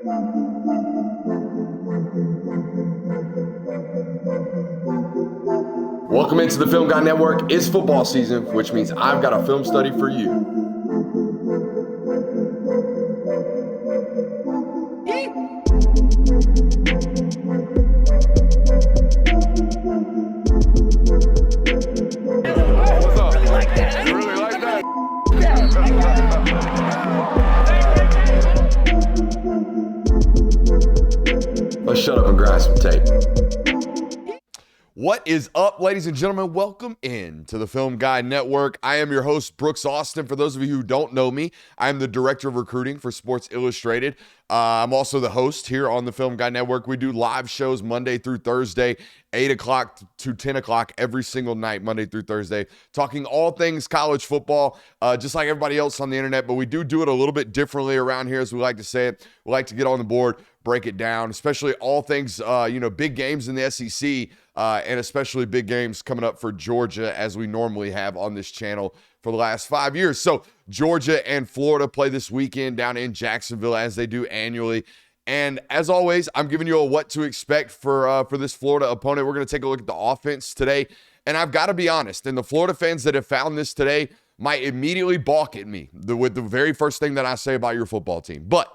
Welcome into the Film Guy Network. It's football season, which means I've got a film study for you. What's up? Really like that. You really like that? Let's shut up and grab some tape. What is up, ladies and gentlemen? Welcome in to the Film Guy Network. I am your host, Brooks Austin. For those of you who don't know me, I am the Director of Recruiting for Sports Illustrated. I'm also the host here on the Film Guy Network. We do live shows Monday through Thursday, 8 o'clock to 10 o'clock every single night, Monday through Thursday, talking all things college football, just like everybody else on the internet, but we do it a little bit differently around here, as we like to say it. We like to get on the board, break it down, especially all things, big games in the SEC, and especially big games coming up for Georgia, as we normally have on this channel for the last 5 years. So Georgia and Florida play this weekend down in Jacksonville, as they do annually. And as always, I'm giving you a what to expect for this Florida opponent. We're going to take a look at the offense today. And I've got to be honest, and the Florida fans that have found this today might immediately balk at me with the very first thing that I say about your football team. But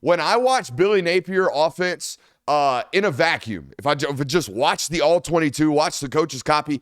when I watch Billy Napier offense in a vacuum, if I just watch the All-22, watch the coach's copy,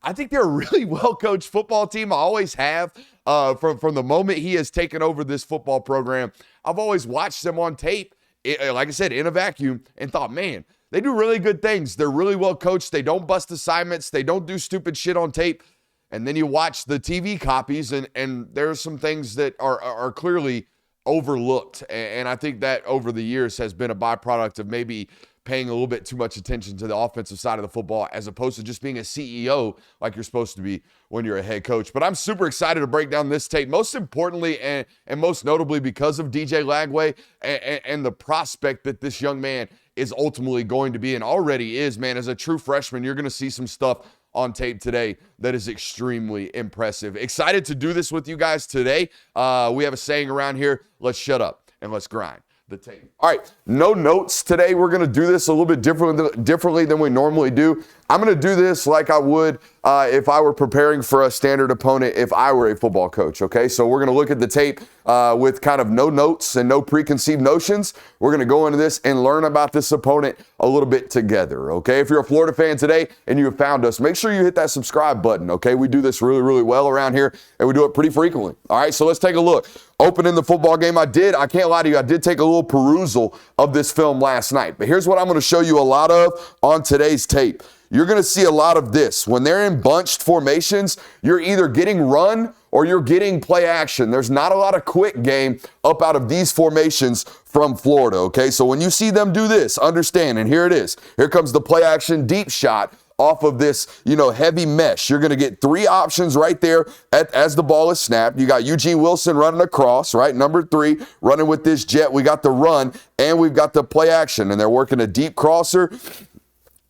I think they're a really well-coached football team. I always have. From the moment he has taken over this football program, I've always watched them on tape, like I said, in a vacuum, and thought, man, they do really good things. They're really well-coached. They don't bust assignments. They don't do stupid shit on tape. And then you watch the TV copies, and there are some things that are clearly overlooked. And I think that over the years has been a byproduct of maybe paying a little bit too much attention to the offensive side of the football, as opposed to just being a CEO like you're supposed to be when you're a head coach. But I'm super excited to break down this tape, most importantly and most notably because of DJ Lagway and the prospect that this young man is ultimately going to be, and already is, man. As a true freshman, you're going to see some stuff on tape today that is extremely impressive. Excited to do this with you guys today. We have a saying around here: let's shut up and let's grind the tape. All right, no notes today. We're going to do this a little bit differently than we normally do. I'm going to do this like I would if I were preparing for a standard opponent, if I were a football coach, okay? So we're going to look at the tape with kind of no notes and no preconceived notions. We're going to go into this and learn about this opponent a little bit together, okay? If you're a Florida fan today and you have found us, make sure you hit that subscribe button, okay? We do this really, really well around here, and we do it pretty frequently. All right, so let's take a look. Opening the football game, I can't lie to you, I did take a little perusal of this film last night. But here's what I'm going to show you a lot of on today's tape. You're going to see a lot of this. When they're in bunched formations, you're either getting run or you're getting play action. There's not a lot of quick game up out of these formations from Florida, okay? So when you see them do this, understand, and here it is. Here comes the play action deep shot off of this, heavy mesh. You're going to get three options right there as the ball is snapped. You got Eugene Wilson running across, right? Number 3, running with this jet. We got the run, and we've got the play action, and they're working a deep crosser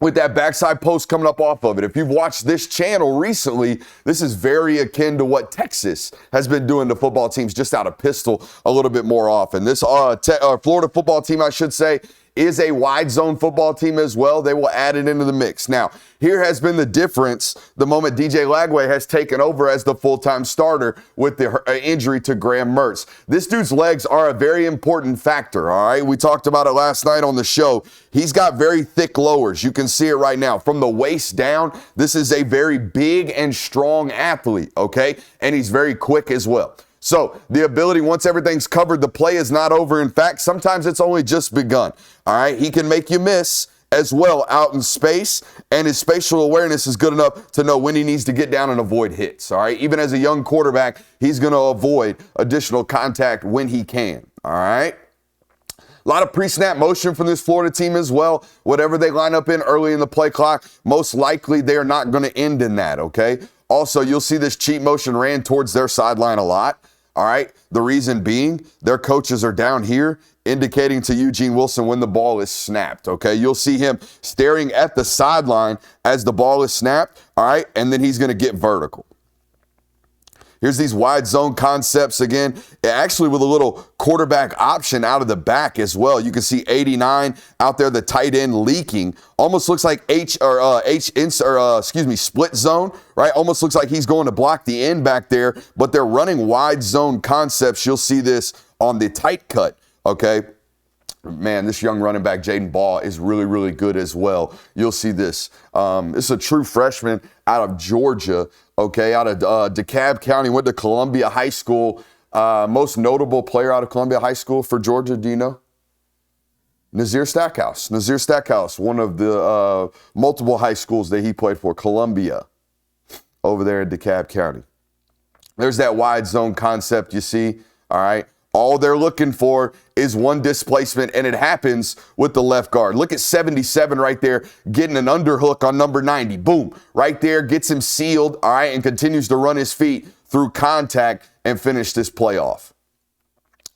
with that backside post coming up off of it. If you've watched this channel recently, this is very akin to what Texas has been doing to football teams, just out of pistol a little bit more often. This Florida football team, I should say, is a wide zone football team as well. They will add it into the mix. Now, here has been the difference the moment DJ Lagway has taken over as the full-time starter with the injury to Graham Mertz. This dude's legs are a very important factor, all right? We talked about it last night on the show. He's got very thick lowers. You can see it right now. From the waist down, this is a very big and strong athlete, okay? And he's very quick as well. So the ability, once everything's covered, the play is not over. In fact, sometimes it's only just begun. All right, he can make you miss as well out in space, and his spatial awareness is good enough to know when he needs to get down and avoid hits. All right, even as a young quarterback, he's going to avoid additional contact when he can. All right. A lot of pre-snap motion from this Florida team as well. Whatever they line up in early in the play clock, most likely they are not going to end in that, okay? Also, you'll see this cheat motion ran towards their sideline a lot. All right. The reason being, their coaches are down here indicating to Eugene Wilson when the ball is snapped. Okay. You'll see him staring at the sideline as the ball is snapped. All right. And then he's going to get vertical. Here's these wide zone concepts again, actually with a little quarterback option out of the back as well. You can see 89 out there, the tight end leaking. Almost looks like split zone, right? Almost looks like he's going to block the end back there, but they're running wide zone concepts. You'll see this on the tight cut, okay? Man, this young running back, Jaden Ball, is really, really good as well. You'll see this. This is a true freshman out of Georgia, okay, out of DeKalb County, went to Columbia High School. Most notable player out of Columbia High School for Georgia, do you know? Nazir Stackhouse. Nazir Stackhouse, one of the multiple high schools that he played for, Columbia, over there in DeKalb County. There's that wide zone concept you see, all right? All they're looking for is one displacement, and it happens with the left guard. Look at 77 right there, getting an underhook on number 90. Boom, right there, gets him sealed, all right, and continues to run his feet through contact and finish this play off.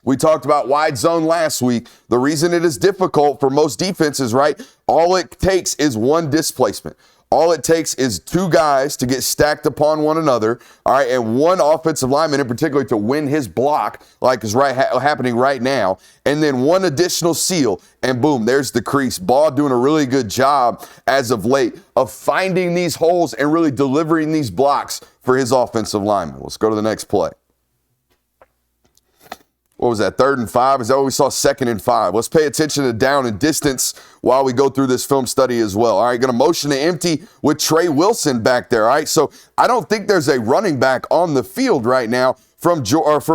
We talked about wide zone last week. The reason it is difficult for most defenses, right, all it takes is one displacement. All it takes is two guys to get stacked upon one another, all right, and one offensive lineman in particular to win his block, like is happening right now, and then one additional seal, and boom, there's the crease. Ball doing a really good job as of late of finding these holes and really delivering these blocks for his offensive lineman. Let's go to the next play. What was that, 3rd and 5? Is that what we saw, 2nd and 5? Let's pay attention to down and distance while we go through this film study as well. All right, going to motion to empty with Trey Wilson back there, all right? So I don't think there's a running back on the field right now from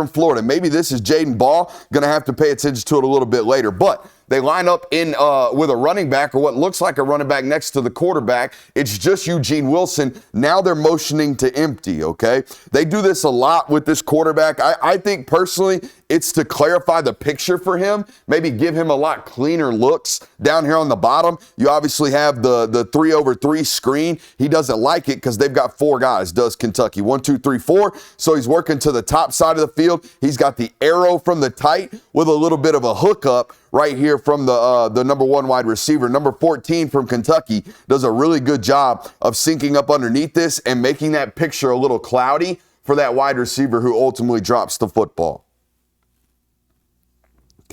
Florida. Maybe this is Jaden Ball. Going to have to pay attention to it a little bit later. But they line up in with a running back, or what looks like a running back next to the quarterback. It's just Eugene Wilson. Now they're motioning to empty, okay? They do this a lot with this quarterback. I think personally it's to clarify the picture for him, maybe give him a lot cleaner looks down here on the bottom. You obviously have the 3-over-3 screen. He doesn't like it because they've got 4 guys, does Kentucky. 1, 2, 3, 4. So he's working to the top side of the field. He's got the arrow from the tight with a little bit of a hookup right here from the number 1 wide receiver. Number 14 from Kentucky does a really good job of syncing up underneath this and making that picture a little cloudy for that wide receiver who ultimately drops the football.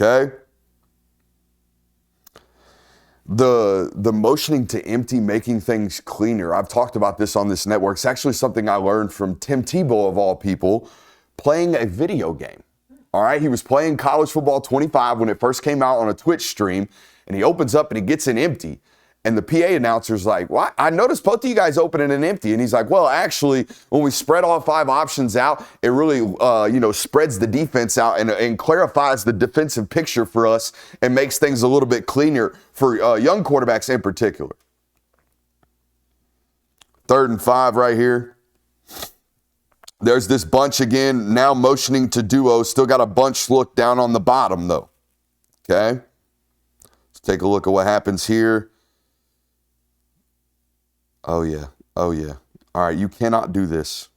Okay? The motioning to empty, making things cleaner. I've talked about this on this network. It's actually something I learned from Tim Tebow, of all people, playing a video game. All right, he was playing College Football 25 when it first came out on a Twitch stream, and he opens up and he gets an empty. And the PA announcer's like, "What? I noticed both of you guys opening an empty." And he's like, "Well, actually, when we spread all 5 options out, it really, spreads the defense out and clarifies the defensive picture for us and makes things a little bit cleaner for young quarterbacks in particular." 3rd and 5 right here. There's this bunch again, now motioning to duo. Still got a bunch look down on the bottom, though. Okay? Let's take a look at what happens here. Oh, yeah. Oh, yeah. All right, you cannot do this.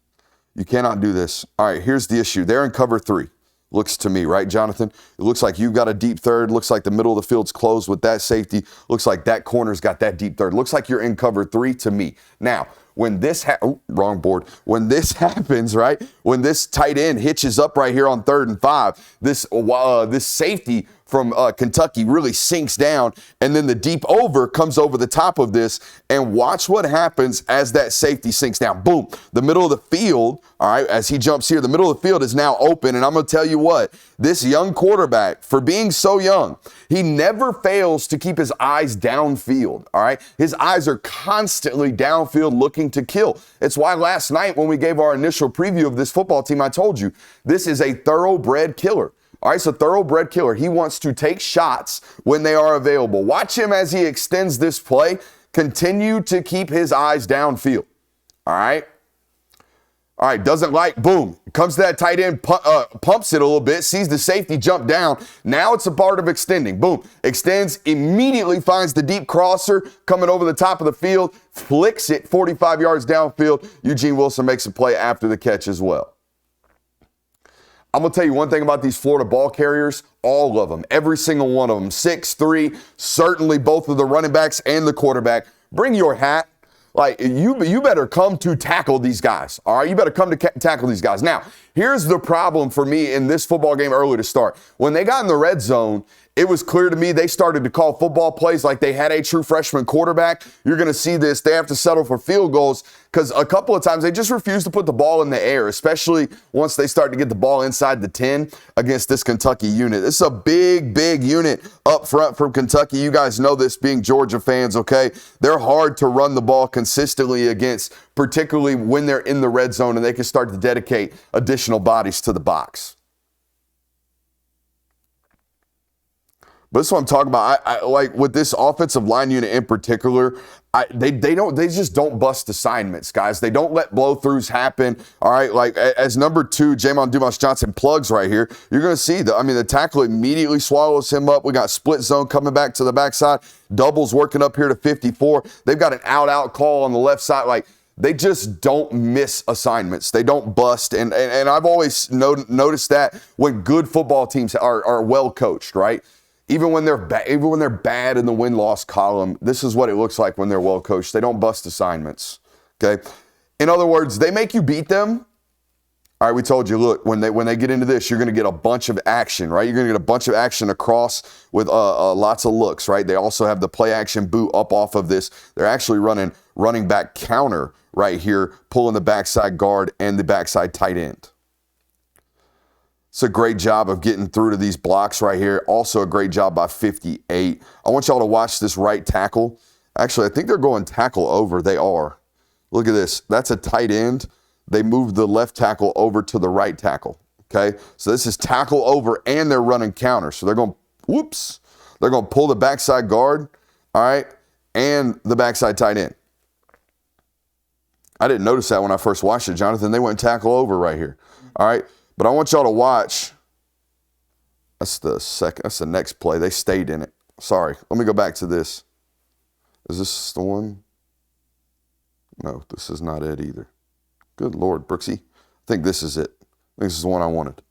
You cannot do this. All right, here's the issue. They're in cover 3. Looks to me, right, Jonathan? It looks like you've got a deep third. Looks like the middle of the field's closed with that safety. Looks like that corner's got that deep third. Looks like you're in cover 3 to me. Now, when this wrong board. When this happens, right? When this tight end hitches up right here on 3rd and 5, this safety from Kentucky really sinks down, and then the deep over comes over the top of this, and watch what happens as that safety sinks down. Boom. The middle of the field, all right, as he jumps here, the middle of the field is now open, and I'm going to tell you what, this young quarterback, for being so young, he never fails to keep his eyes downfield, all right? His eyes are constantly downfield looking to kill. It's why last night when we gave our initial preview of this football team, I told you, this is a thoroughbred killer. All right, so thoroughbred killer. He wants to take shots when they are available. Watch him as he extends this play. Continue to keep his eyes downfield. All right. All right, doesn't like, boom. Comes to that tight end, pumps it a little bit, sees the safety jump down. Now it's a part of extending. Boom. Extends, immediately finds the deep crosser coming over the top of the field, flicks it 45 yards downfield. Eugene Wilson makes a play after the catch as well. I'm going to tell you one thing about these Florida ball carriers, all of them, every single one of them, 6'3", certainly both of the running backs and the quarterback. Bring your hat. Like, you better come to tackle these guys, all right? You better come to tackle these guys. Now, here's the problem for me in this football game early to start. When they got in the red zone, it was clear to me they started to call football plays like they had a true freshman quarterback. You're going to see this. They have to settle for field goals because a couple of times they just refuse to put the ball in the air, especially once they start to get the ball inside the 10 against this Kentucky unit. This is a big, big unit up front from Kentucky. You guys know this being Georgia fans, okay? They're hard to run the ball consistently against, particularly when they're in the red zone and they can start to dedicate additional bodies to the box. But this is what I'm talking about. I like with this offensive line unit in particular, they just don't bust assignments, guys. They don't let blow-throughs happen. All right, like as number 2, Jamon Dumas-Johnson plugs right here, you're going to see the tackle immediately swallows him up. We got split zone coming back to the backside, doubles working up here to 54. They've got an out call on the left side. Like, they just don't miss assignments. They don't bust. And I've always noticed that when good football teams are well coached, right? Even when they're bad in the win-loss column, this is what it looks like when they're well coached. They don't bust assignments, okay? In other words, they make you beat them. All right, we told you, look, when they get into this, you're going to get a bunch of action, right? You're going to get a bunch of action across with lots of looks, right? They also have the play-action boot up off of this. They're actually running back counter right here, pulling the backside guard and the backside tight end. It's a great job of getting through to these blocks right here. Also a great job by 58. I want y'all to watch this right tackle. Actually, I think they're going tackle over. They are. Look at this. That's a tight end. They moved the left tackle over to the right tackle. Okay? So this is tackle over and they're running counter. So they're going, whoops. They're going to pull the backside guard, all right, and the backside tight end. I didn't notice that when I first watched it, Jonathan. They went tackle over right here. All right? But I want y'all to watch. That's the next play. They stayed in it. Sorry. Let me go back to this. Is this the one? No, this is not it either. Good Lord, Brooksy. I think this is it. I think this is the one I wanted.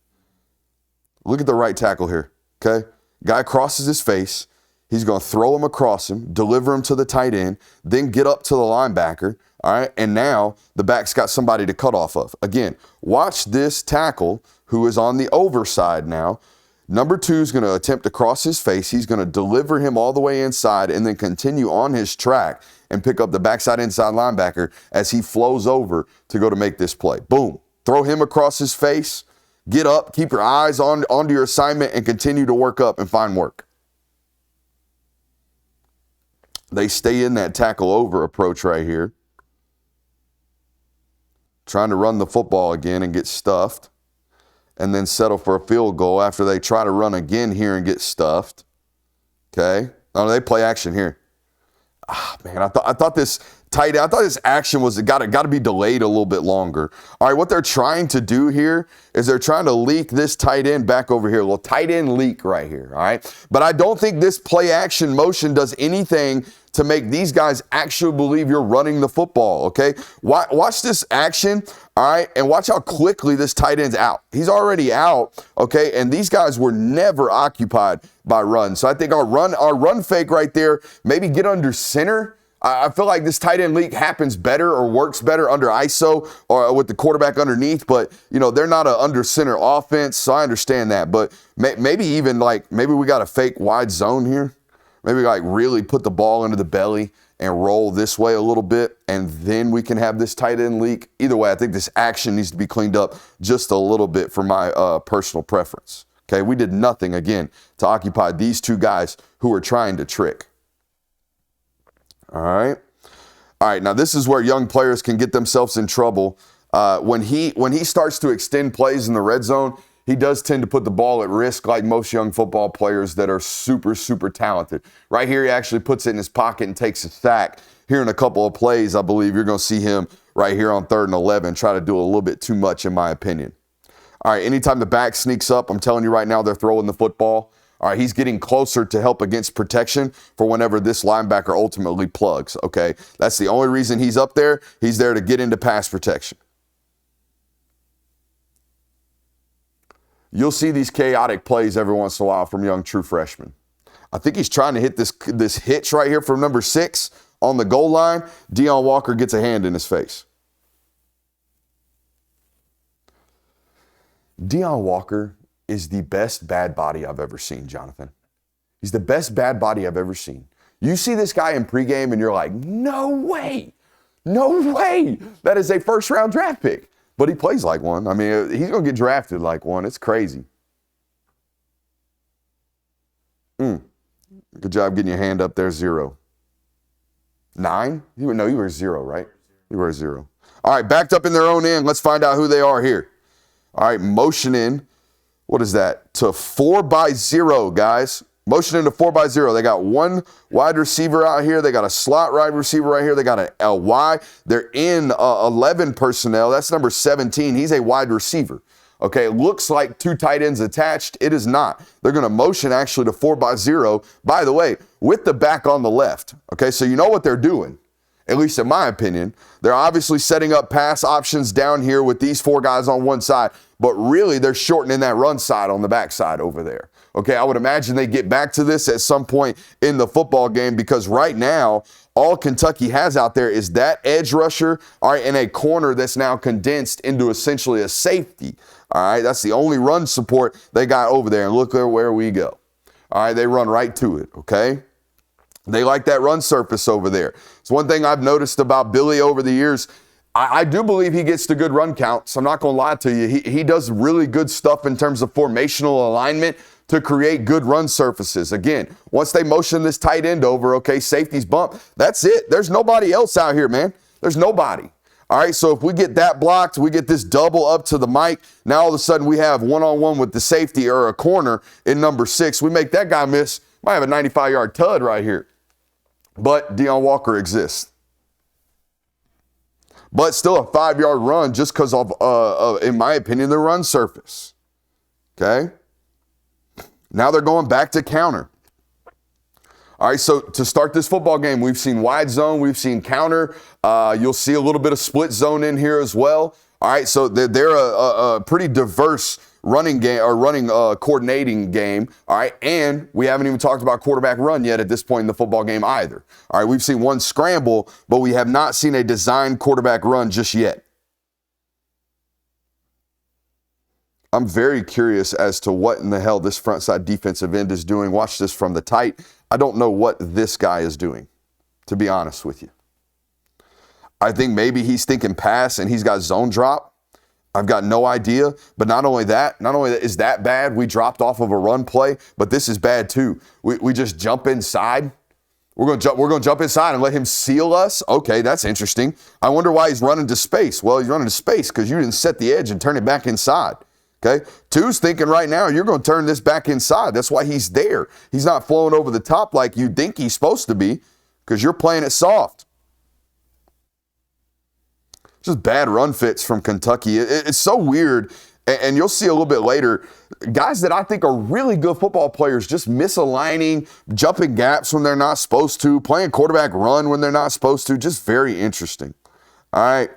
Look at the right tackle here, okay? Guy crosses his face. He's going to throw him across him, deliver him to the tight end, then get up to the linebacker, all right? And now the back's got somebody to cut off of. Again, watch this tackle who is on the overside now. Number 2 is going to attempt to cross his face. He's going to deliver him all the way inside and then continue on his track and pick up the backside inside linebacker as he flows over to go to make this play. Boom. Throw him across his face. Get up. Keep your eyes onto your assignment and continue to work up and find work. They stay in that tackle over approach right here. Trying to run the football again and get stuffed. And then settle for a field goal after they try to run again here and get stuffed. Okay? Oh, they play action here. Man, I thought this tight end, I thought this action was got to be delayed a little bit longer. All right, what they're trying to do here is they're trying to leak this tight end back over here. A little tight end leak right here, all right? But I don't think this play action motion does anything to make these guys actually believe you're running the football, okay? Watch this action, all right, and watch how quickly this tight end's out. He's already out, okay, and these guys were never occupied by run. So I think our run fake right there, maybe get under center. I feel like this tight end leak happens better or works better under ISO or with the quarterback underneath, but, you know, they're not an under center offense, so I understand that. But maybe we got a fake wide zone here. Maybe like really put the ball into the belly and roll this way a little bit, and then we can have this tight end leak. Either way, I think this action needs to be cleaned up just a little bit for my personal preference. Okay, we did nothing, again, to occupy these two guys who were trying to trick. All right, now this is where young players can get themselves in trouble. When he starts to extend plays in the red zone, he does tend to put the ball at risk like most young football players that are super, super talented. Right here, he actually puts it in his pocket and takes a sack. Here in a couple of plays, I believe you're going to see him right here on 3rd and 11 try to do a little bit too much, in my opinion. All right, anytime the back sneaks up, I'm telling you right now, they're throwing the football. All right, he's getting closer to help against protection for whenever this linebacker ultimately plugs, okay? That's the only reason he's up there. He's there to get into pass protection. You'll see these chaotic plays every once in a while from young true freshmen. I think he's trying to hit this hitch right here from number 6 on the goal line, Deion Walker gets a hand in his face. Deion Walker is the best bad body I've ever seen, Jonathan. He's the best bad body I've ever seen. You see this guy in pregame and you're like, no way, that is a first-round draft pick. But he plays like one. I mean, he's going to get drafted like one. It's crazy. Good job getting your hand up there, 0. 9? You were 0, right? You were 0. All right, backed up in their own end. Let's find out who they are here. All right, motion in. What is that? To 4-0, guys. Motion into 4-0. They got one wide receiver out here. They got a slot wide receiver right here. They got an LY. They're in 11 personnel. That's number 17. He's a wide receiver. Okay, it looks like 2 tight ends attached. It is not. They're going to motion actually to 4-0. By the way, with the back on the left. Okay, so you know what they're doing, at least in my opinion. They're obviously setting up pass options down here with these 4 guys on one side, but really they're shortening that run side on the backside over there. Okay, I would imagine they get back to this at some point in the football game because right now, all Kentucky has out there is that edge rusher, all right, and a corner that's now condensed into essentially a safety. All right, that's the only run support they got over there. And look where we go. All right, they run right to it, okay? They like that run surface over there. It's one thing I've noticed about Billy over the years. I do believe he gets to good run counts. I'm not going to lie to you. He does really good stuff in terms of formational alignment to create good run surfaces. Again, once they motion this tight end over, okay, safety's bump, that's it. There's nobody else out here, man. There's nobody. All right, so if we get that blocked, we get this double up to the mic, now all of a sudden we have one-on-one with the safety or a corner in number 6. We make that guy miss, might have a 95-yard tud right here. But Deion Walker exists. But still a 5-yard run just because of, in my opinion, the run surface. Okay? Now they're going back to counter. All right, so to start this football game, we've seen wide zone, we've seen counter. You'll see a little bit of split zone in here as well. All right, so they're a pretty diverse running game or running coordinating game. All right, and we haven't even talked about quarterback run yet at this point in the football game either. All right, we've seen one scramble, but we have not seen a designed quarterback run just yet. I'm very curious as to what in the hell this front side defensive end is doing. Watch this from the tight. I don't know what this guy is doing, to be honest with you. I think maybe he's thinking pass and he's got zone drop. I've got no idea. But not only that is that bad. We dropped off of a run play, but this is bad too. We just jump inside. We're gonna jump inside and let him seal us. Okay, that's interesting. I wonder why he's running to space. Well, he's running to space because you didn't set the edge and turn it back inside. Okay, 2's thinking right now you're going to turn this back inside. That's why he's there. He's not flowing over the top like you think he's supposed to be because you're playing it soft. Just bad run fits from Kentucky. It's so weird, and you'll see a little bit later, guys that I think are really good football players just misaligning, jumping gaps when they're not supposed to, playing quarterback run when they're not supposed to. Just very interesting. All right.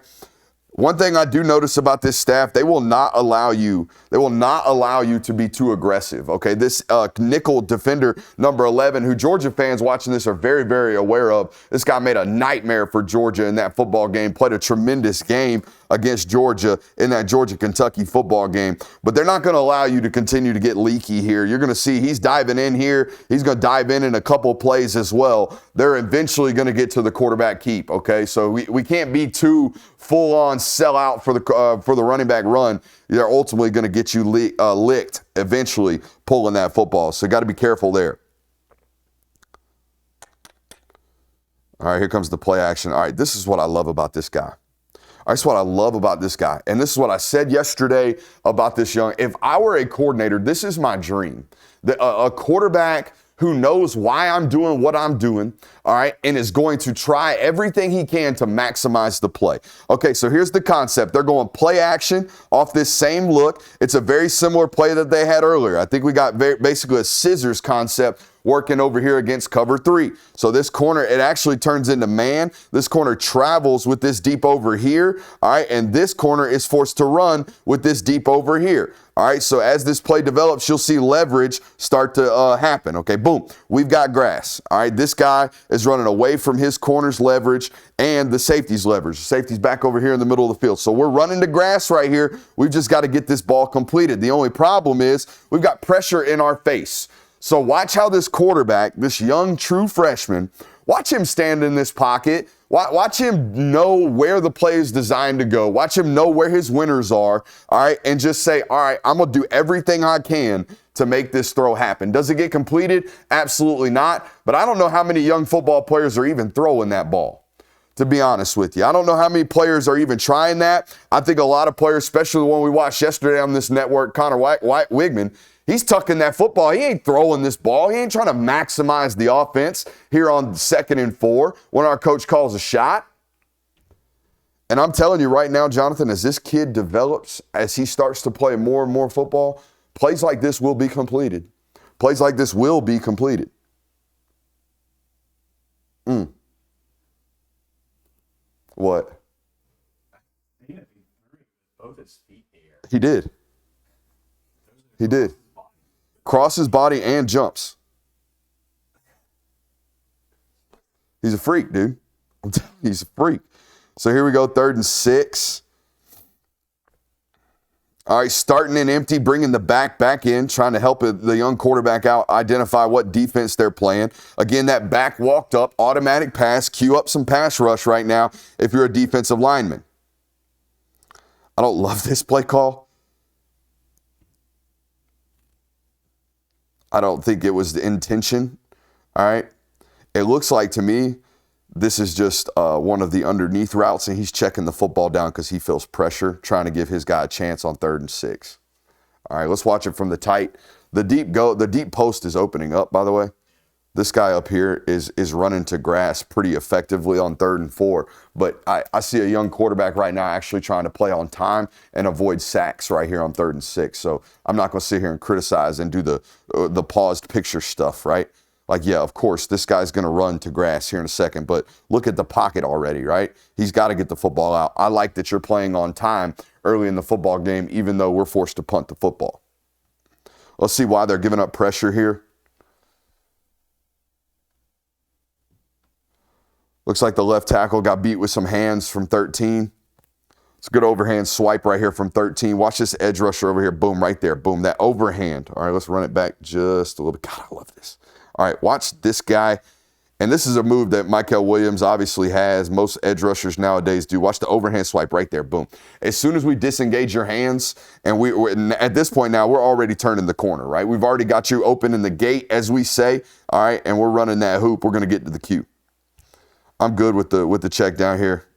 One thing I do notice about this staff, they will not allow you to be too aggressive. Okay, this nickel defender, number 11, who Georgia fans watching this are very, very aware of. This guy made a nightmare for Georgia in that football game, played a tremendous game against Georgia in that Georgia-Kentucky football game. But they're not going to allow you to continue to get leaky here. You're going to see he's diving in here. He's going to dive in a couple plays as well. They're eventually going to get to the quarterback keep, okay? So we can't be too full-on sell out for the running back run. They're ultimately going to get you licked eventually pulling that football. So you got to be careful there. All right, here comes the play action. All right, this is what I love about this guy. That's what I love about this guy. And this is what I said yesterday about this young. If I were a coordinator, this is my dream. A quarterback who knows why I'm doing what I'm doing, all right, and is going to try everything he can to maximize the play. Okay, so here's the concept. They're going play action off this same look. It's a very similar play that they had earlier. I think we got basically a scissors concept working over here against cover 3. So this corner, it actually turns into man. This corner travels with this deep over here, all right, and this corner is forced to run with this deep over here. All right, so as this play develops, you'll see leverage start to happen. Okay, boom, we've got grass. All right, this guy is running away from his corner's leverage and the safety's leverage. The safety's back over here in the middle of the field. So we're running to grass right here. We've just got to get this ball completed. The only problem is we've got pressure in our face. So watch how this quarterback, this young true freshman, watch him stand in this pocket. Watch him know where the play is designed to go. Watch him know where his winners are, all right, and just say, all right, I'm going to do everything I can to make this throw happen. Does it get completed? Absolutely not. But I don't know how many young football players are even throwing that ball, to be honest with you. I don't know how many players are even trying that. I think a lot of players, especially the one we watched yesterday on this network, Connor Wigman, he's tucking that football. He ain't throwing this ball. He ain't trying to maximize the offense here on 2nd and 4 when our coach calls a shot. And I'm telling you right now, Jonathan, as this kid develops, as he starts to play more and more football, plays like this will be completed. Plays like this will be completed. What? He did. He did. Crosses body and jumps. He's a freak, dude. I'm telling you, he's a freak. So here we go, 3rd and 6. All right, starting in empty, bringing the back in, trying to help the young quarterback out, identify what defense they're playing. Again, that back walked up, automatic pass, cue up some pass rush right now if you're a defensive lineman. I don't love this play call. I don't think it was the intention, all right? It looks like to me this is just one of the underneath routes, and he's checking the football down because he feels pressure, trying to give his guy a chance on 3rd and 6. All right, let's watch it from the tight. The deep post is opening up, by the way. This guy up here is running to grass pretty effectively on 3rd and 4. But I see a young quarterback right now actually trying to play on time and avoid sacks right here on 3rd and 6. So I'm not going to sit here and criticize and do the paused picture stuff, right? Like, yeah, of course, this guy's going to run to grass here in a second. But look at the pocket already, right? He's got to get the football out. I like that you're playing on time early in the football game, even though we're forced to punt the football. Let's see why they're giving up pressure here. Looks like the left tackle got beat with some hands from 13. It's a good overhand swipe right here from 13. Watch this edge rusher over here. Boom, right there. Boom, that overhand. All right, let's run it back just a little bit. God, I love this. All right, watch this guy. And this is a move that Michael Williams obviously has. Most edge rushers nowadays do. Watch the overhand swipe right there. Boom. As soon as we disengage your hands, and we're at this point now, we're already turning the corner, right? We've already got you open in the gate, as we say. All right, and we're running that hoop. We're going to get to the cue. I'm good with the check down here.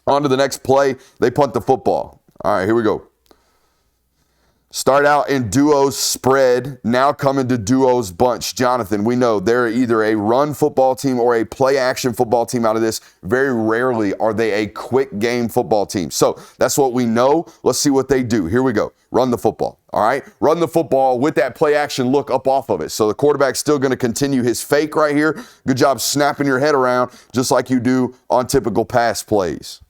On to the next play. They punt the football. All right, here we go. Start out in duos spread, now coming to duos bunch. Jonathan, we know they're either a run football team or a play action football team out of this. Very rarely are they a quick game football team. So that's what we know. Let's see what they do. Here we go. Run the football. All right. Run the football with that play action look up off of it. So the quarterback's still going to continue his fake right here. Good job snapping your head around just like you do on typical pass plays.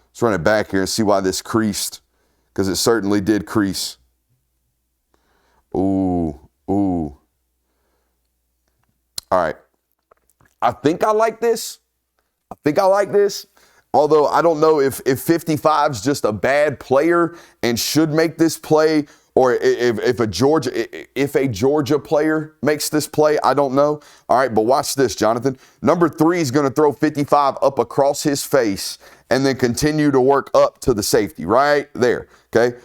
Let's run it back here and see why this creased. Because it certainly did crease. Ooh. All right. I think I like this. Although I don't know if 55's just a bad player and should make this play, or if a Georgia player makes this play, I don't know. All right, but watch this, Jonathan. Number 3 is going to throw 55 up across his face and then continue to work up to the safety right there, okay?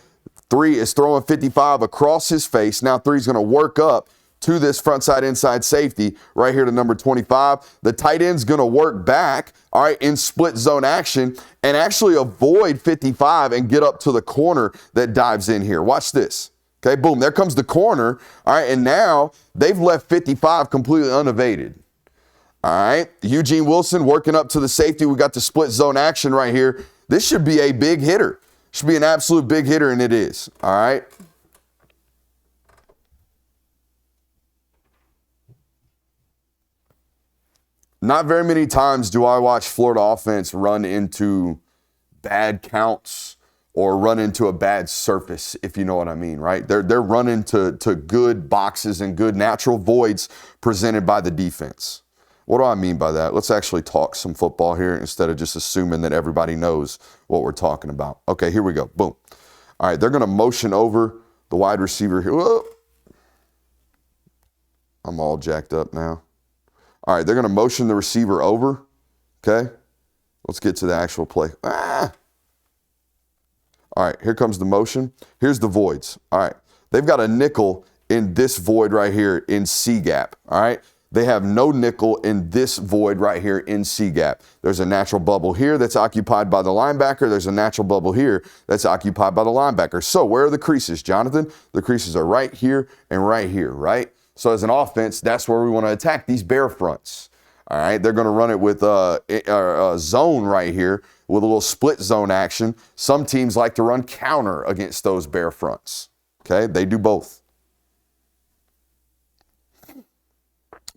3 is throwing 55 across his face. Now 3 is going to work up to this front side inside safety right here to number 25. The tight end's going to work back, all right, in split zone action and actually avoid 55 and get up to the corner that dives in here. Watch this. Okay, boom, there comes the corner, all right, and now they've left 55 completely unevaded. All right, Eugene Wilson working up to the safety. We got the split zone action right here. This should be a big hitter. Should be an absolute big hitter, and it is. All right. Not very many times do I watch Florida offense run into bad counts or run into a bad surface, if you know what I mean, right? They're running to good boxes and good natural voids presented by the defense. What do I mean by that? Let's actually talk some football here instead of just assuming that everybody knows what we're talking about. Okay, here we go. Boom. All right, they're going to motion over the wide receiver here. Whoa. I'm all jacked up now. All right, they're going to motion the receiver over. Okay, let's get to the actual play. All right, here comes the motion. Here's the voids. All right, they've got a nickel in this void right here in C gap. All right, they have no nickel in this void right here in C gap. There's a natural bubble here that's occupied by the linebacker. There's a natural bubble here that's occupied by the linebacker. So where are the creases, Jonathan? The creases are right here and right here, right? So as an offense, that's where we want to attack these bear fronts. All right, they're going to run it with a zone right here with a little split zone action. Some teams like to run counter against those bear fronts. Okay, they do both.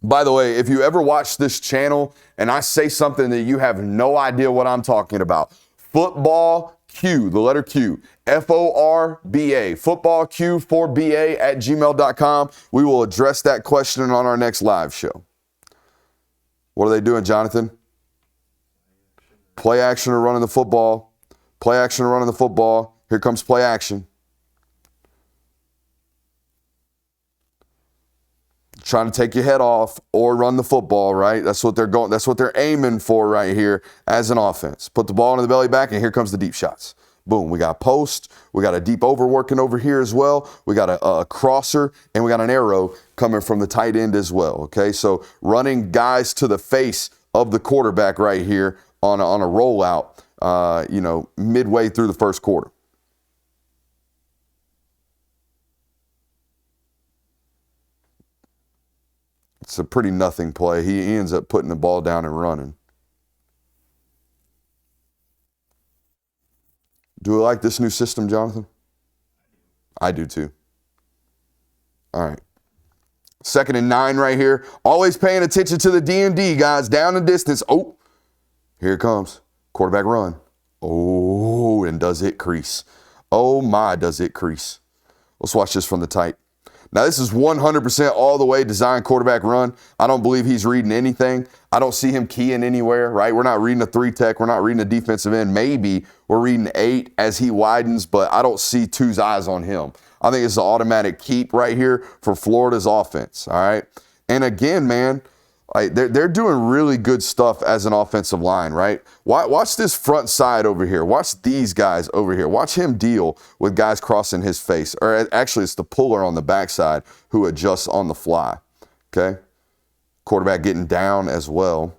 By the way, if you ever watch this channel and I say something that you have no idea what I'm talking about, football Q, the letter Q, F-O-R-B-A, footballq4ba@gmail.com. We will address that question on our next live show. What are they doing, Jonathan? Play action or running the football. Play action or running the football. Here comes play action. Trying to take your head off or run the football, right? That's what they're going. That's what they're aiming for right here as an offense. Put the ball into the belly back, and here comes the deep shots. Boom, we got post. We got a deep over working over here as well. We got a crosser, and we got an arrow coming from the tight end as well, okay? So running guys to the face of the quarterback right here on a rollout, midway through the first quarter. It's a pretty nothing play. He ends up putting the ball down and running. Do we like this new system, Jonathan? I do too. All right. 2nd and 9 right here. Always paying attention to the D&D, guys. Down the distance. Oh, here it comes. Quarterback run. Oh, and does it crease. Oh my, does it crease. Let's watch this from the tight. Now, this is 100% all the way designed quarterback run. I don't believe he's reading anything. I don't see him keying anywhere, right? We're not reading a 3-tech. We're not reading a defensive end. Maybe we're reading 8 as he widens, but I don't see 2's eyes on him. I think it's an automatic keep right here for Florida's offense, all right? And again, man, like they're doing really good stuff as an offensive line, right? Watch this front side over here. Watch these guys over here. Watch him deal with guys crossing his face. Or actually, it's the puller on the backside who adjusts on the fly, okay? Quarterback getting down as well.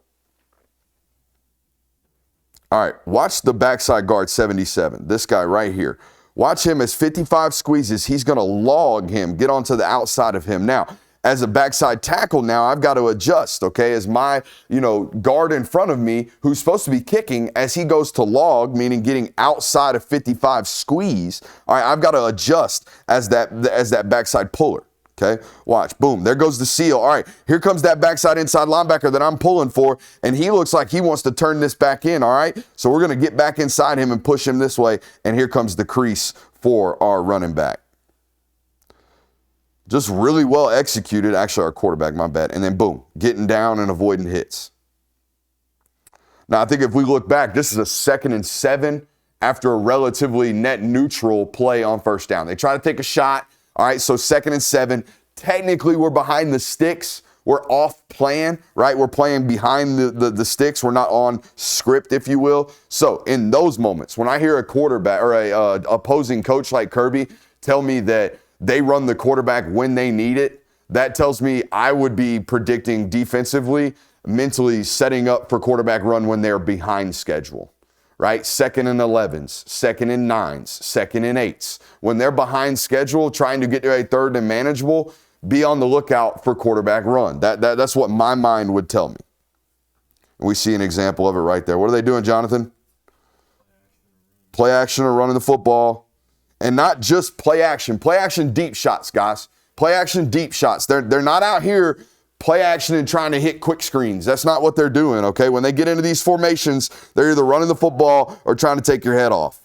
All right, watch the backside guard 77, this guy right here. Watch him as 55 squeezes. He's going to log him, get onto the outside of him. Now, as a backside tackle now, I've got to adjust, okay? As my, guard in front of me, who's supposed to be kicking, as he goes to log, meaning getting outside of 55 squeeze, all right, I've got to adjust as that backside puller, okay? Watch, boom, there goes the seal. All right, here comes that backside inside linebacker that I'm pulling for, and he looks like he wants to turn this back in, all right? So we're going to get back inside him and push him this way, and here comes the crease for our running back. Just really well executed. Actually, our quarterback, my bad. And then boom, getting down and avoiding hits. Now, I think if we look back, this is a 2nd and 7 after a relatively net neutral play on first down. They try to take a shot. All right, so 2nd and 7. Technically, we're behind the sticks. We're off plan, right? We're playing behind the sticks. We're not on script, if you will. So in those moments, when I hear a quarterback or a opposing coach like Kirby tell me that they run the quarterback when they need it, that tells me I would be predicting defensively, mentally setting up for quarterback run when they're behind schedule, right? 2nd and 11s, 2nd and 9s, 2nd and 8s. When they're behind schedule, trying to get to a 3rd and manageable, be on the lookout for quarterback run. That's what my mind would tell me. We see an example of it right there. What are they doing, Jonathan? Play action or running the football. And not just play action deep shots, guys. Play action deep shots. They're not out here play action and trying to hit quick screens. That's not what they're doing, okay? When they get into these formations, they're either running the football or trying to take your head off.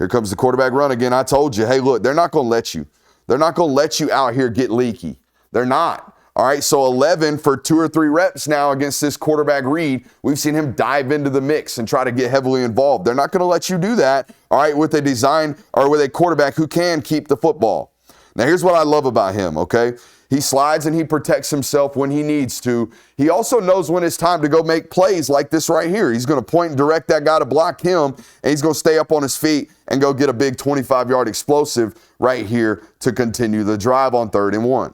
Here comes the quarterback run again. I told you, hey, look, they're not going to let you. They're not going to let you out here get leaky. They're not. All right, so 11 for 2 or 3 reps now against this quarterback read. We've seen him dive into the mix and try to get heavily involved. They're not going to let you do that, all right, with a design or with a quarterback who can keep the football. Now, here's what I love about him, okay? He slides and he protects himself when he needs to. He also knows when it's time to go make plays like this right here. He's going to point and direct that guy to block him, and he's going to stay up on his feet and go get a big 25-yard explosive right here to continue the drive on 3rd and 1.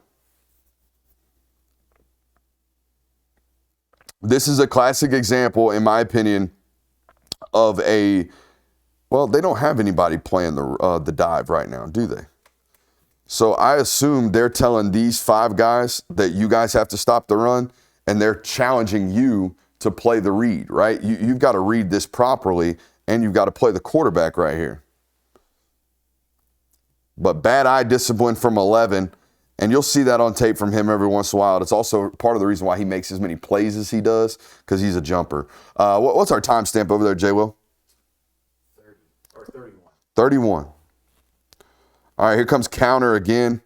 This is a classic example, in my opinion, of they don't have anybody playing the dive right now, do they? So I assume they're telling these 5 guys that you guys have to stop the run, and they're challenging you to play the read, right? You've got to read this properly, and you've got to play the quarterback right here. But bad eye discipline from 11, and you'll see that on tape from him every once in a while. It's also part of the reason why he makes as many plays as he does, because he's a jumper. What's our timestamp over there, J. Will? 30 or 31. 31. All right, here comes counter again.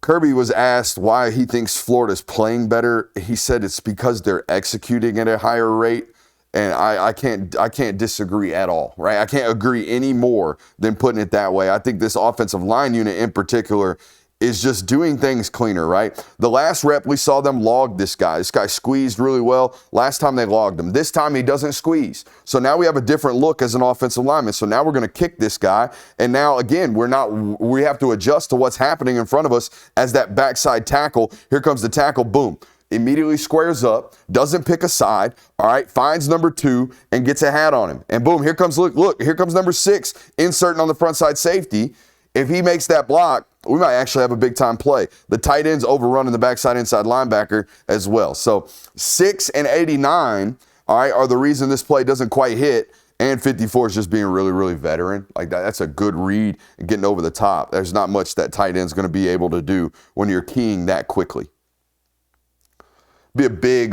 Kirby was asked why he thinks Florida's playing better. He said it's because they're executing at a higher rate, and I can't disagree at all, right? I can't agree any more than putting it that way. I think this offensive line unit in particular is just doing things cleaner, right? The last rep, we saw them log this guy. This guy squeezed really well. Last time they logged him. This time he doesn't squeeze. So now we have a different look as an offensive lineman. So now we're going to kick this guy. And now, again, we have to adjust to what's happening in front of us as that backside tackle. Here comes the tackle, boom. Immediately squares up, doesn't pick a side, all right, finds number 2 and gets a hat on him. And boom, here comes, look, here comes number 6 inserting on the front side safety. If he makes that block, we might actually have a big-time play. The tight end's overrunning the backside inside linebacker as well. So 6 and 89, all right, are the reason this play doesn't quite hit, and 54 is just being really, really veteran. Like that's a good read and getting over the top. There's not much that tight end's going to be able to do when you're keying that quickly. Be a big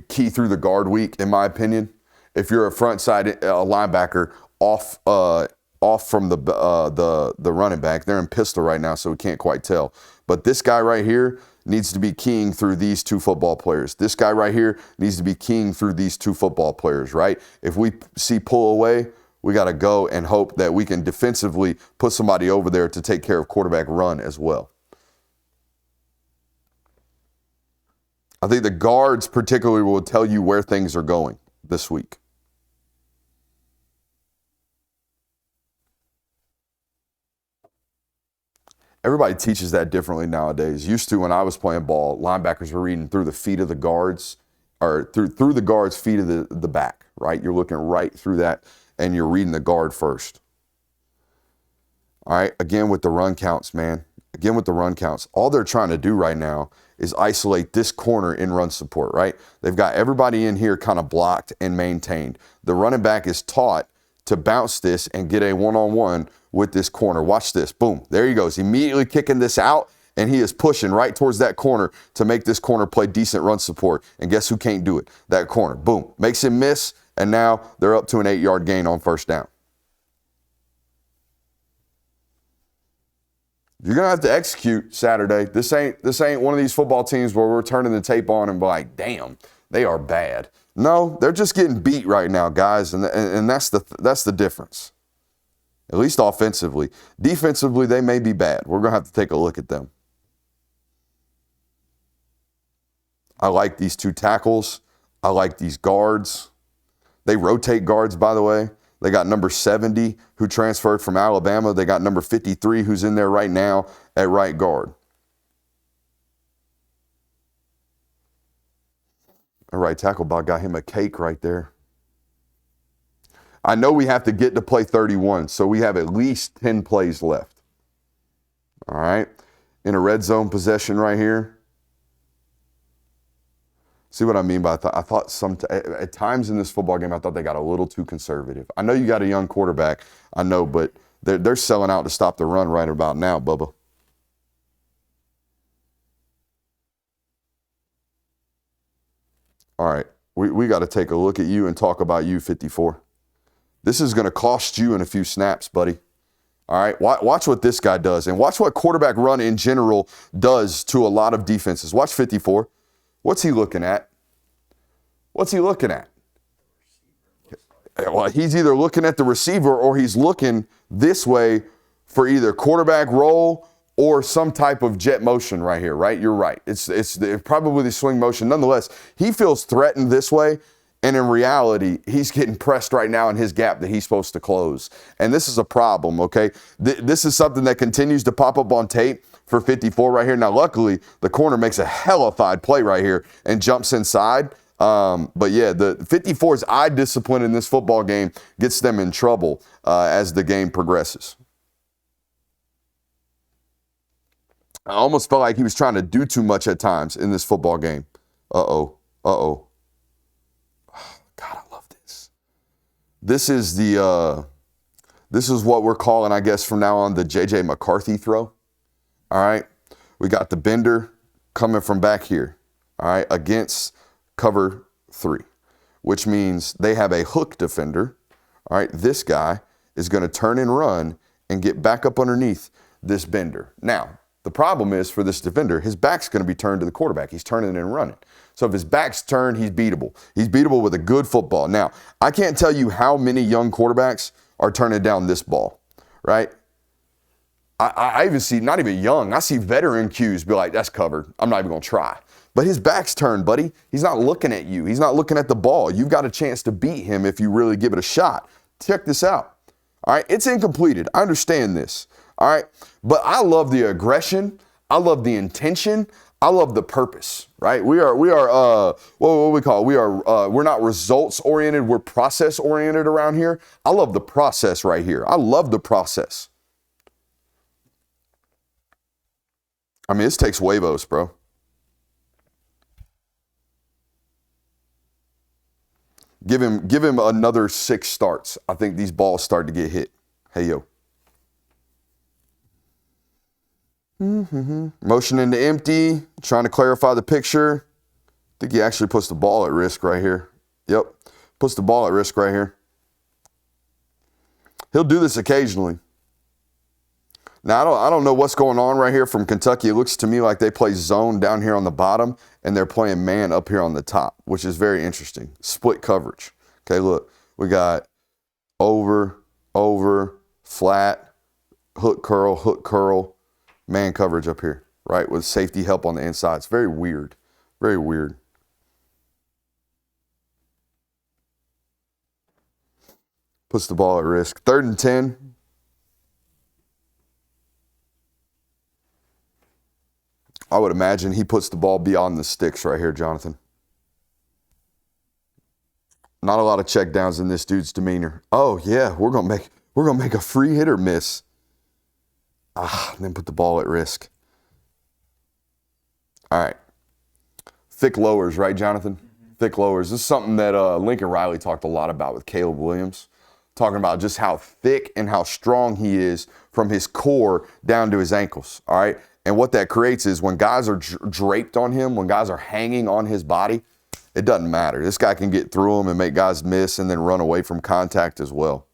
key through the guard week, in my opinion. If you're a front side linebacker off from the running back. They're in pistol right now, so we can't quite tell. But this guy right here needs to be keying through these 2 football players. This guy right here needs to be keying through these 2 football players, right? If we see pull away, we got to go and hope that we can defensively put somebody over there to take care of quarterback run as well. I think the guards particularly will tell you where things are going this week. Everybody teaches that differently nowadays. Used to, when I was playing ball, linebackers were reading through the feet of the guards, or through the guard's feet of the back, right? You're looking right through that, and you're reading the guard first. All right, again with the run counts, man. Again with the run counts. All they're trying to do right now is isolate this corner in run support, right? They've got everybody in here kind of blocked and maintained. The running back is taught to bounce this and get a one-on-one with this corner. Watch this. Boom. There he goes. Immediately kicking this out, and he is pushing right towards that corner to make this corner play decent run support. And guess who can't do it? That corner. Boom. Makes him miss, and now they're up to an 8-yard gain on first down. You're going to have to execute Saturday. This ain't one of these football teams where we're turning the tape on and be like, damn, they are bad. No, they're just getting beat right now, guys, and that's the difference. At least offensively. Defensively, they may be bad. We're going to have to take a look at them. I like these 2 tackles. I like these guards. They rotate guards, by the way. They got number 70 who transferred from Alabama. They got number 53 who's in there right now at right guard. All right, tackle ball got him a cake right there. I know we have to get to play 31, so we have at least 10 plays left. All right, in a red zone possession right here. See what I mean by I thought at times in this football game, I thought they got a little too conservative. I know you got a young quarterback, I know, but they're selling out to stop the run right about now, Bubba. All right, we got to take a look at you and talk about you, 54. This is going to cost you in a few snaps, buddy. All right, watch what this guy does, and watch what quarterback run in general does to a lot of defenses. Watch 54. What's he looking at? What's he looking at? Well, he's either looking at the receiver or he's looking this way for either quarterback roll or some type of jet motion right here, right? You're right. It's probably the swing motion. Nonetheless, he feels threatened this way. And in reality, he's getting pressed right now in his gap that he's supposed to close. And this is a problem, okay? This is something that continues to pop up on tape for 54 right here. Now, luckily, the corner makes a hellified play right here and jumps inside. But yeah, the 54's eye discipline in this football game gets them in trouble as the game progresses. I almost felt like he was trying to do too much at times in this football game. Uh-oh. God, I love this. This is what we're calling, I guess, from now on, the J.J. McCarthy throw. All right. We got the bender coming from back here. All right. Against cover 3, which means they have a hook defender. All right. This guy is going to turn and run and get back up underneath this bender. Now, the problem is for this defender, his back's going to be turned to the quarterback. He's turning and running. So if his back's turned, he's beatable. He's beatable with a good football. Now, I can't tell you how many young quarterbacks are turning down this ball, right? I even see, not even young, I see veteran Qs be like, that's covered. I'm not even going to try. But his back's turned, buddy. He's not looking at you. He's not looking at the ball. You've got a chance to beat him if you really give it a shot. Check this out. All right, it's incompleted. I understand this. All right, but I love the aggression. I love the intention. I love the purpose, right? We are what we call it? We're not results oriented. We're process oriented around here. I love the process right here. I love the process. I mean, this takes huevos, bro. Give him another 6 starts. I think these balls start to get hit. Hey, yo. Motion into empty, trying to clarify the picture. I think he actually puts the ball at risk right here. Yep, puts the ball at risk right here. He'll do this occasionally. Now, I don't know what's going on right here from Kentucky. It looks to me like they play zone down here on the bottom, and they're playing man up here on the top, which is very interesting. Split coverage. Okay, look, we got over, flat, hook curl, man coverage up here, right, with safety help on the inside. It's very weird. Very weird. Puts the ball at risk. 3rd and 10. I would imagine he puts the ball beyond the sticks right here, Jonathan. Not a lot of check downs in this dude's demeanor. Oh yeah, we're gonna make a free hitter miss. And then put the ball at risk. All right. Thick lowers, right, Jonathan? Mm-hmm. Thick lowers. This is something that Lincoln Riley talked a lot about with Caleb Williams, talking about just how thick and how strong he is from his core down to his ankles, all right? And what that creates is when guys are draped on him, when guys are hanging on his body, it doesn't matter. This guy can get through them and make guys miss and then run away from contact as well.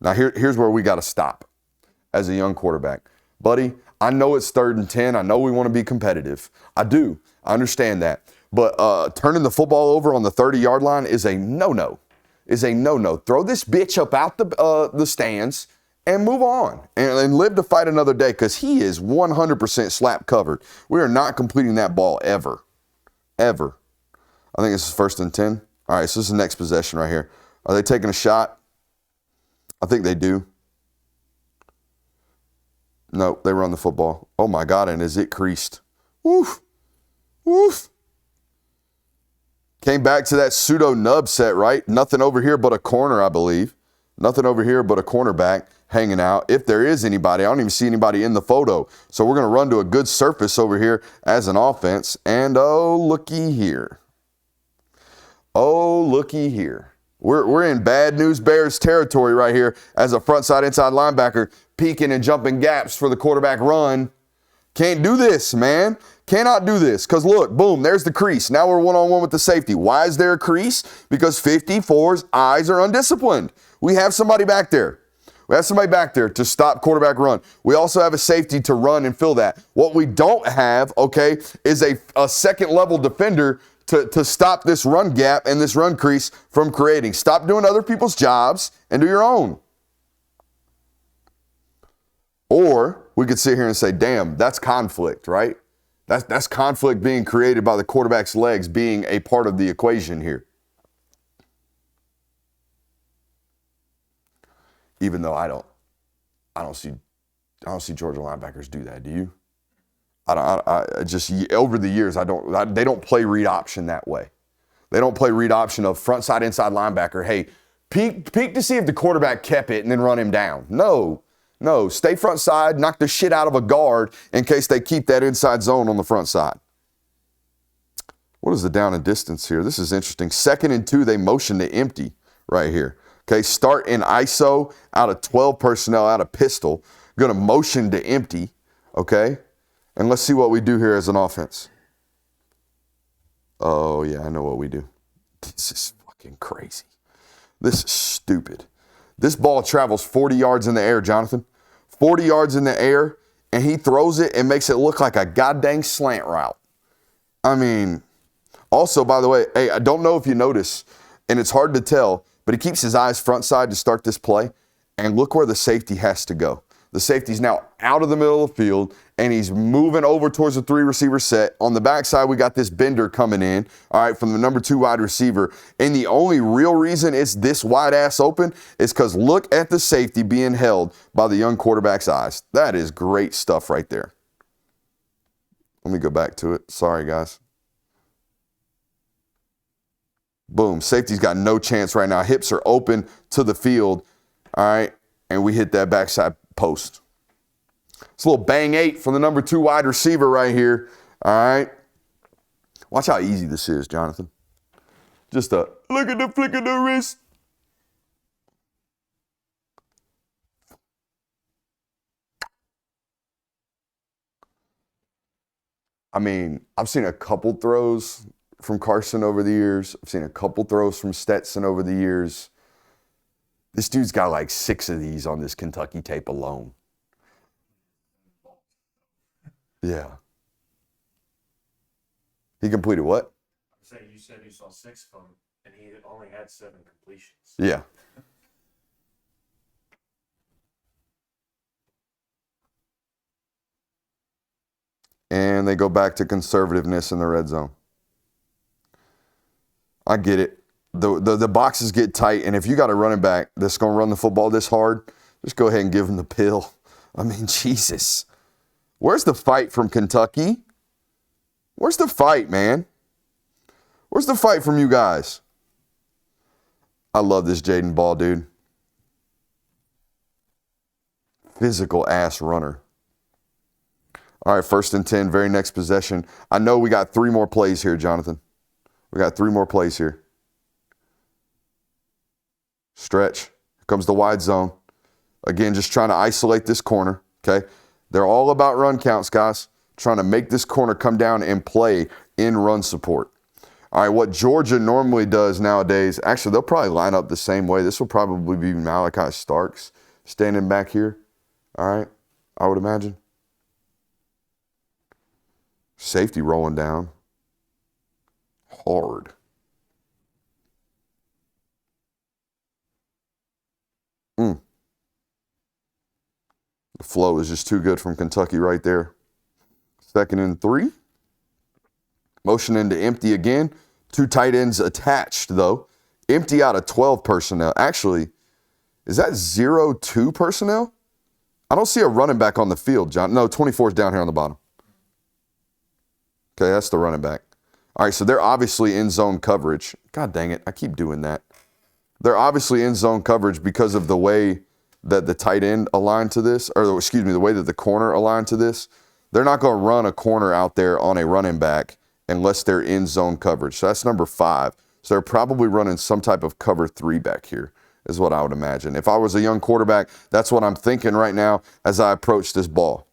Now, here's where we got to stop. As a young quarterback. Buddy, I know it's 3rd and 10. I know we want to be competitive. I do. I understand that. But turning the football over on the 30-yard line is a no-no. Throw this bitch up out the stands and move on and live to fight another day because he is 100% slap covered. We are not completing that ball ever. I think this is 1st and 10. All right, so this is the next possession right here. Are they taking a shot? I think they do. No, they run the football. Oh, my God, and is it creased? Woof. Came back to that pseudo nub set, right? Nothing over here but a corner, I believe. Nothing over here but a cornerback hanging out. If there is anybody, I don't even see anybody in the photo. So we're going to run to a good surface over here as an offense. And oh, looky here. We're in bad news Bears territory right here as a front side inside linebacker peeking and jumping gaps for the quarterback run. Can't do this, man. Cannot do this because look, boom, there's the crease. Now we're one-on-one with the safety. Why is there a crease? Because 54's eyes are undisciplined. We have somebody back there. We have somebody back there to stop quarterback run. We also have a safety to run and fill that. What we don't have, okay, is a second-level defender to stop this run gap and this run crease from creating. Stop doing other people's jobs and do your own. Or we could sit here and say, damn, that's conflict, right? That's conflict being created by the quarterback's legs being a part of the equation here. Even though I don't see Georgia linebackers do that. Do you? I just over the years they don't play read option that way. They don't play read option of front side inside linebacker. Hey, peek to see if the quarterback kept it and then run him down. No, stay front side, knock the shit out of a guard in case they keep that inside zone on the front side. What is the down and distance here? This is interesting. 2nd and 2, they motion to empty right here. Okay, start in ISO out of 12 personnel, out of pistol. Going to motion to empty, okay? And let's see what we do here as an offense. Oh, yeah, I know what we do. This is fucking crazy. This is stupid. This ball travels 40 yards in the air, Jonathan. 40 yards in the air, and he throws it and makes it look like a goddamn slant route. I mean, also, by the way, hey, I don't know if you notice, and it's hard to tell, but he keeps his eyes front side to start this play, and look where the safety has to go. The safety's now out of the middle of the field, and he's moving over towards the 3 receiver set. On the backside, we got this bender coming in, all right, from the number 2 wide receiver. And the only real reason it's this wide ass open is because look at the safety being held by the young quarterback's eyes. That is great stuff right there. Let me go back to it. Sorry, guys. Boom. Safety's got no chance right now. Hips are open to the field, all right, and we hit that backside post. It's a little bang 8 from the number 2 wide receiver right here. All right. Watch how easy this is, Jonathan. Just a look at the flick of the wrist. I mean, I've seen a couple throws from Carson over the years. I've seen a couple throws from Stetson over the years. This dude's got like 6 of these on this Kentucky tape alone. Yeah. He completed what? I'm saying you said you saw 6 of them, and he only had 7 completions. Yeah. And they go back to conservativeness in the red zone. I get it. The boxes get tight, and if you got a running back that's going to run the football this hard, just go ahead and give him the pill. I mean, Jesus. Where's the fight from Kentucky? Where's the fight, man? Where's the fight from you guys? I love this Jaden Ball, dude. Physical ass runner. All right, 1st and 10, very next possession. I know we got 3 more plays here, Jonathan. We got 3 more plays here. Stretch. Here comes the wide zone. Again, just trying to isolate this corner, okay? They're all about run counts, guys. Trying to make this corner come down and play in run support. All right, what Georgia normally does nowadays, actually, they'll probably line up the same way. This will probably be Malachi Starks standing back here. All right, I would imagine. Safety rolling down. Hard. The flow is just too good from Kentucky right there. 2nd and 3. Motion into empty again. 2 tight ends attached, though. Empty out of 12 personnel. Actually, is that 0-2 personnel? I don't see a running back on the field, John. No, 24 is down here on the bottom. Okay, that's the running back. All right, so they're obviously in zone coverage. God dang it, I keep doing that. They're obviously in zone coverage because of the way that the tight end aligned to this, or excuse me, the way that the corner aligned to this. They're not going to run a corner out there on a running back unless they're in zone coverage. So that's number 5. So they're probably running some type of cover 3 back here is what I would imagine. If I was a young quarterback, that's what I'm thinking right now as I approach this ball.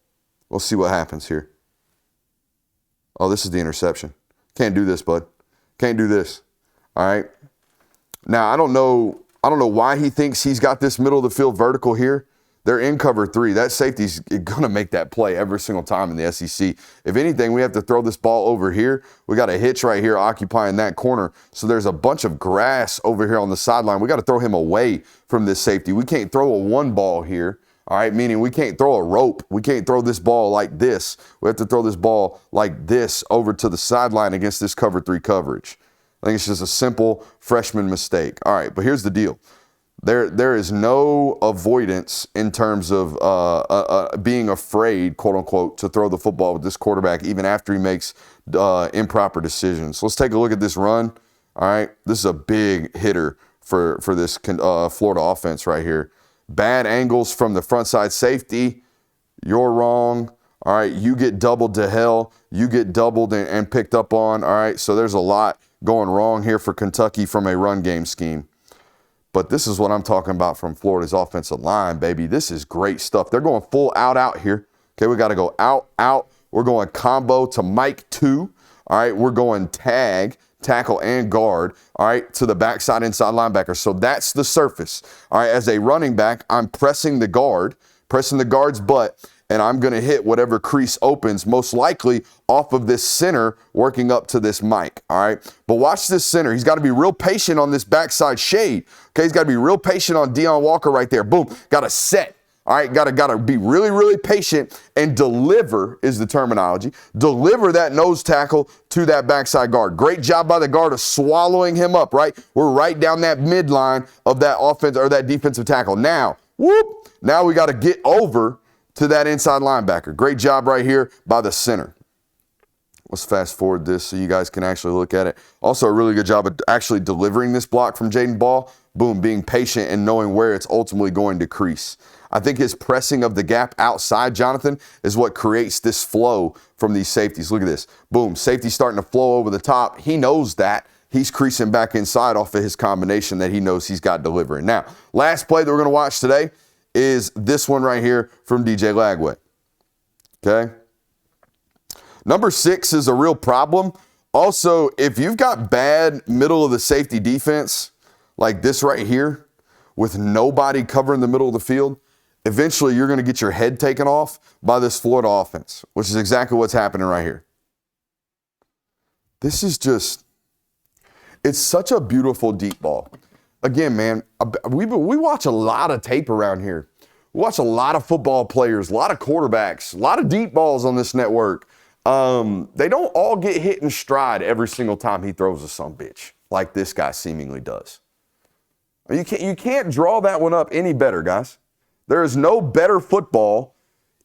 We'll see what happens here. Oh, this is the interception. Can't do this, bud. Can't do this. All right. Now, I don't know why he thinks he's got this middle of the field vertical here. They're in cover 3. That safety's going to make that play every single time in the SEC. If anything, we have to throw this ball over here. We got a hitch right here occupying that corner. So there's a bunch of grass over here on the sideline. We got to throw him away from this safety. We can't throw a one ball here, all right, meaning we can't throw a rope. We can't throw this ball like this. We have to throw this ball like this over to the sideline against this cover 3 coverage. I think it's just a simple freshman mistake. All right, but here's the deal. There is no avoidance in terms of being afraid, quote unquote, to throw the football with this quarterback even after he makes improper decisions. Let's take a look at this run. All right, this is a big hitter for this Florida offense right here. Bad angles from the front side safety. You're wrong. All right, you get doubled to hell. You get doubled and picked up on. All right, so there's a lot going wrong here for Kentucky from a run game scheme. But this is what I'm talking about from Florida's offensive line, baby. This is great stuff. They're going full out here. Okay, we got to go out. We're going combo to Mike 2. All right, we're going tag, tackle, and guard, all right, to the backside inside linebacker. So that's the surface. All right, as a running back, I'm pressing the guard's butt, and I'm going to hit whatever crease opens, most likely off of this center working up to this Mike, all right? But watch this center. He's got to be real patient on this backside shade, okay? He's got to be real patient on Deion Walker right there. Boom, got to set, all right? Got to be really, really patient and deliver is the terminology. Deliver that nose tackle to that backside guard. Great job by the guard of swallowing him up, right? We're right down that midline of that offense or that defensive tackle. Now, now we got to get over to that inside linebacker. Great job right here by the center. Let's fast forward this so you guys can actually look at it. Also a really good job of actually delivering this block from Jaden Ball. Boom, being patient and knowing where it's ultimately going to crease. I think his pressing of the gap outside, Jonathan, is what creates this flow from these safeties. Look at this. Boom, safety starting to flow over the top. He knows that. He's creasing back inside off of his combination that he knows he's got delivering. Now, last play that we're going to watch today is this one right here from DJ Lagway, okay? Number 6 is a real problem. Also, if you've got bad middle of the safety defense, like this right here, with nobody covering the middle of the field, eventually you're going to get your head taken off by this Florida offense, which is exactly what's happening right here. This is just, it's such a beautiful deep ball. Again, man, we watch a lot of tape around here. We watch a lot of football players, a lot of quarterbacks, a lot of deep balls on this network. They don't all get hit in stride every single time he throws a sumbitch like this guy seemingly does. You can't draw that one up any better, guys. There is no better football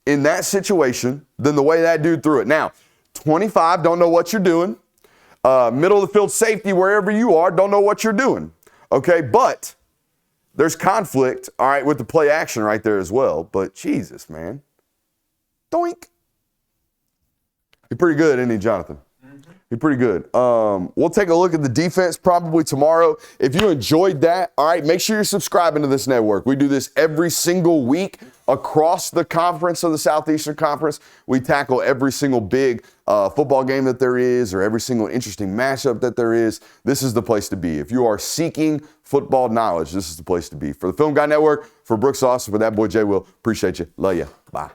in that situation than the way that dude threw it. Now, 25, don't know what you're doing. Middle of the field safety, wherever you are, don't know what you're doing. Okay, but there's conflict, all right, with the play action right there as well. But Jesus, man. Doink. You're pretty good, isn't he, Jonathan? You're pretty good. We'll take a look at the defense probably tomorrow. If you enjoyed that, all right, make sure you're subscribing to this network. We do this every single week across the conference of the Southeastern Conference. We tackle every single big football game that there is or every single interesting matchup that there is. This is the place to be. If you are seeking football knowledge, this is the place to be. For the Film Guy Network, for Brooks Austin, for that boy Jay Will, appreciate you. Love you. Bye.